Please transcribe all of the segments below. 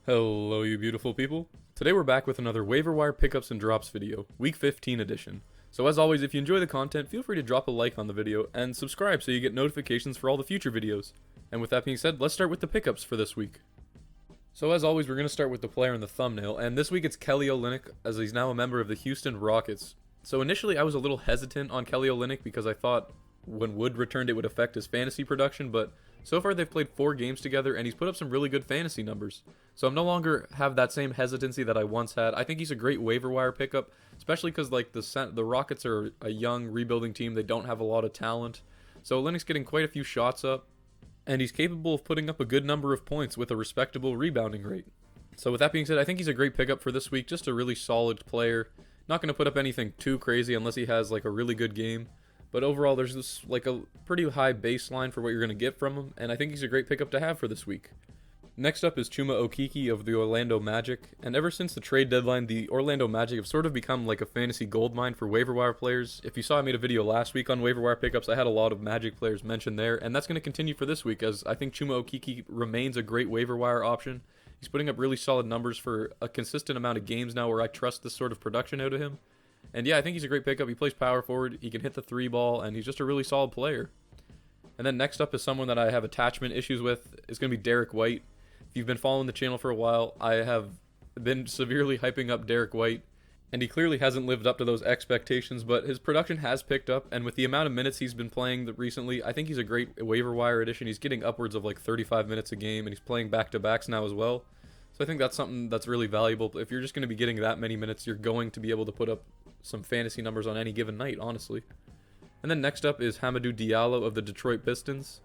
Hello, you beautiful people. Today we're back with another waiver wire pickups and drops video, week 15 edition. So as always, if you enjoy the content, feel free to drop a like on the video and subscribe so you get notifications for all the future videos. And with that being said, let's start with the pickups for this week. So as always, we're going to start with the player in the thumbnail, and this week it's Kelly Olynyk, as he's now a member of the Houston Rockets. So initially I was a little hesitant on Kelly Olynyk because I thought when Wood returned it would affect his fantasy production, but so far they've played 4 games together and he's put up some really good fantasy numbers. So I'm no longer have that same hesitancy that I once had. I think he's a great waiver wire pickup, especially because like the Rockets are a young rebuilding team. They don't have a lot of talent. So Olynyk's getting quite a few shots up, and he's capable of putting up a good number of points with a respectable rebounding rate. So with that being said, I think he's a great pickup for this week. Just a really solid player. Not going to put up anything too crazy unless he has like a really good game. But overall, there's this like a pretty high baseline for what you're going to get from him, and I think he's a great pickup to have for this week. Next up is Chuma Okeke of the Orlando Magic, and ever since the trade deadline, the Orlando Magic have sort of become like a fantasy goldmine for waiver wire players. If you saw I made a video last week on waiver wire pickups, I had a lot of Magic players mentioned there, and that's going to continue for this week, as I think Chuma Okeke remains a great waiver wire option. He's putting up really solid numbers for a consistent amount of games now where I trust this sort of production out of him. And yeah, I think he's a great pickup. He plays power forward, he can hit the 3-ball, and he's just a really solid player. And then next up is someone that I have attachment issues with. It's going to be Derek White. If you've been following the channel for a while, I have been severely hyping up Derek White, and he clearly hasn't lived up to those expectations, but his production has picked up, and with the amount of minutes he's been playing recently, I think he's a great waiver wire addition. He's getting upwards of like 35 minutes a game, and he's playing back-to-backs now as well. So I think that's something that's really valuable. If you're just going to be getting that many minutes, you're going to be able to put up some fantasy numbers on any given night, honestly. And then next up is Hamidou Diallo of the Detroit Pistons.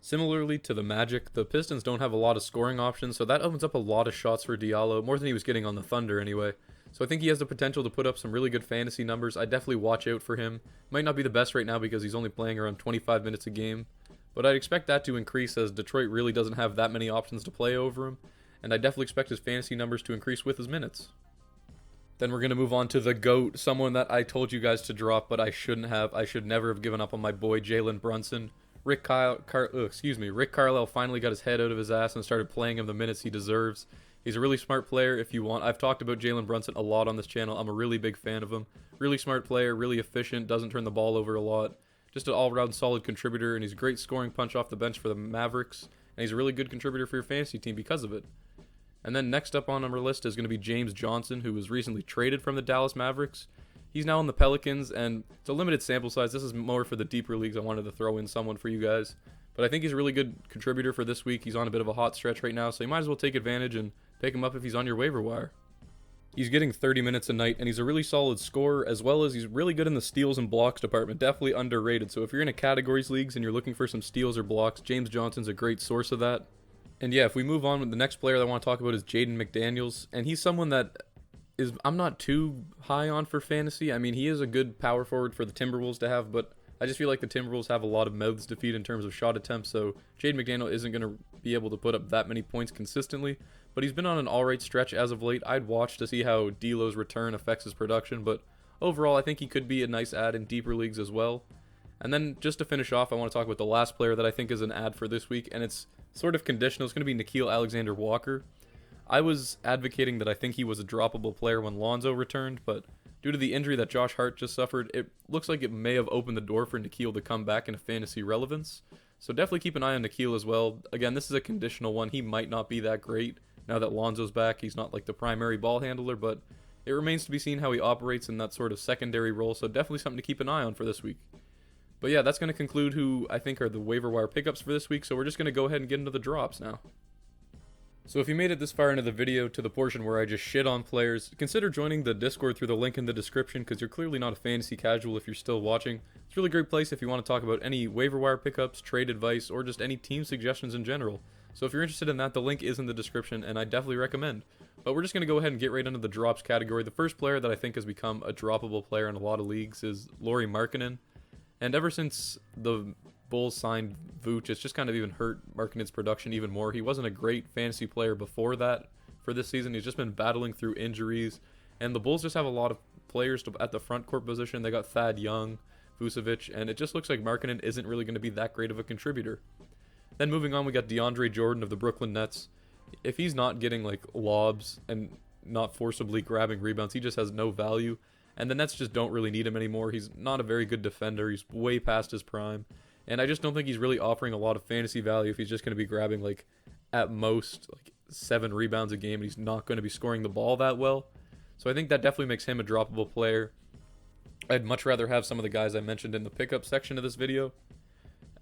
Similarly to the Magic, the Pistons don't have a lot of scoring options, so that opens up a lot of shots for Diallo, more than he was getting on the Thunder anyway. So I think he has the potential to put up some really good fantasy numbers. I definitely watch out for him. Might not be the best right now because he's only playing around 25 minutes a game, but I'd expect that to increase as Detroit really doesn't have that many options to play over him, and I definitely expect his fantasy numbers to increase with his minutes. Then we're going to move on to the GOAT, someone that I told you guys to drop, but I shouldn't have. I should never have given up on my boy Jalen Brunson. Rick Carlisle finally got his head out of his ass and started playing him the minutes he deserves. He's a really smart player if you want. I've talked about Jalen Brunson a lot on this channel. I'm a really big fan of him. Really smart player, really efficient, doesn't turn the ball over a lot. Just an all-around solid contributor, and he's a great scoring punch off the bench for the Mavericks. And he's a really good contributor for your fantasy team because of it. And then next up on our list is going to be James Johnson, who was recently traded from the Dallas Mavericks. He's now on the Pelicans, and it's a limited sample size. This is more for the deeper leagues. I wanted to throw in someone for you guys. But I think he's a really good contributor for this week. He's on a bit of a hot stretch right now, so you might as well take advantage and pick him up if he's on your waiver wire. He's getting 30 minutes a night, and he's a really solid scorer, as well as he's really good in the steals and blocks department. Definitely underrated. So if you're in a categories leagues and you're looking for some steals or blocks, James Johnson's a great source of that. And yeah, if we move on with the next player that I want to talk about is Jaden McDaniels, and he's someone that I'm not too high on for fantasy. I mean, he is a good power forward for the Timberwolves to have, but I just feel like the Timberwolves have a lot of mouths to feed in terms of shot attempts, so Jaden McDaniels isn't going to be able to put up that many points consistently, but he's been on an alright stretch as of late. I'd watch to see how D'Lo's return affects his production, but overall I think he could be a nice add in deeper leagues as well. And then just to finish off, I want to talk about the last player that I think is an ad for this week, and it's sort of conditional. It's going to be Nickeil Alexander-Walker. I was advocating that I think he was a droppable player when Lonzo returned, but due to the injury that Josh Hart just suffered, it looks like it may have opened the door for Nickeil to come back into fantasy relevance. So definitely keep an eye on Nickeil as well. Again, this is a conditional one. He might not be that great now that Lonzo's back. He's not like the primary ball handler, but it remains to be seen how he operates in that sort of secondary role, so definitely something to keep an eye on for this week. But yeah, that's going to conclude who I think are the waiver wire pickups for this week, so we're just going to go ahead and get into the drops now. So if you made it this far into the video, to the portion where I just shit on players, consider joining the Discord through the link in the description, because you're clearly not a fantasy casual if you're still watching. It's a really great place if you want to talk about any waiver wire pickups, trade advice, or just any team suggestions in general. So if you're interested in that, the link is in the description, and I definitely recommend. But we're just going to go ahead and get right into the drops category. The first player that I think has become a droppable player in a lot of leagues is Lauri Markkanen. And ever since the Bulls signed Vooch, it's just kind of even hurt Markkanen's production even more. He wasn't a great fantasy player before that for this season. He's just been battling through injuries. And the Bulls just have a lot of players at the front court position. They got Thad Young, Vucevic, and it just looks like Markkanen isn't really going to be that great of a contributor. Then moving on, we got DeAndre Jordan of the Brooklyn Nets. If he's not getting like lobs and not forcibly grabbing rebounds, he just has no value. And the Nets just don't really need him anymore. He's not a very good defender. He's way past his prime. And I just don't think he's really offering a lot of fantasy value if he's just going to be grabbing like at most like 7 rebounds a game and he's not going to be scoring the ball that well. So I think that definitely makes him a droppable player. I'd much rather have some of the guys I mentioned in the pickup section of this video.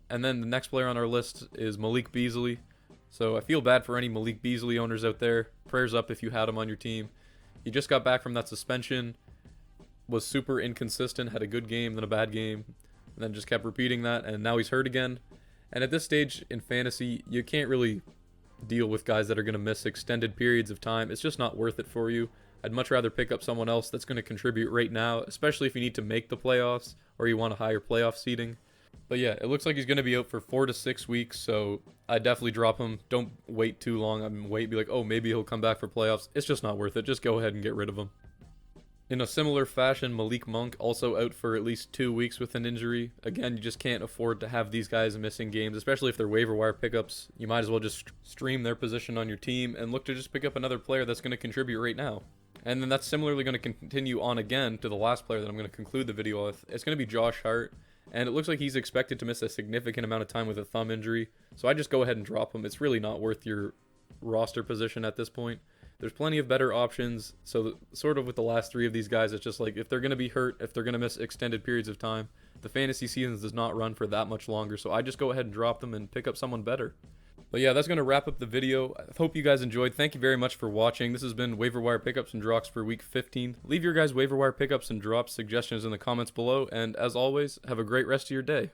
And then the next player on our list is Malik Beasley. So I feel bad for any Malik Beasley owners out there. Prayers up if you had him on your team. He just got back from that suspension, was super inconsistent, had a good game, then a bad game, and then just kept repeating that, and now he's hurt again. And at this stage in fantasy, you can't really deal with guys that are going to miss extended periods of time. It's just not worth it for you. I'd much rather pick up someone else that's going to contribute right now, especially if you need to make the playoffs or you want a higher playoff seeding. But yeah, it looks like he's going to be out for 4 to 6 weeks, so I definitely drop him. Don't wait too long. Be like, oh, maybe he'll come back for playoffs. It's just not worth it. Just go ahead and get rid of him. In a similar fashion, Malik Monk also out for at least 2 weeks with an injury. Again, you just can't afford to have these guys missing games, especially if they're waiver wire pickups. You might as well just stream their position on your team and look to just pick up another player that's going to contribute right now. And then that's similarly going to continue on again to the last player that I'm going to conclude the video with. It's going to be Josh Hart. And it looks like he's expected to miss a significant amount of time with a thumb injury. So I just go ahead and drop him. It's really not worth your roster position at this point. There's plenty of better options. So sort of with the last 3 of these guys, it's just like if they're going to be hurt, if they're going to miss extended periods of time, the fantasy season does not run for that much longer. So I just go ahead and drop them and pick up someone better. But yeah, that's going to wrap up the video. I hope you guys enjoyed. Thank you very much for watching. This has been Waiver Wire Pickups and Drops for Week 15. Leave your guys' Waiver Wire Pickups and Drops suggestions in the comments below. And as always, have a great rest of your day.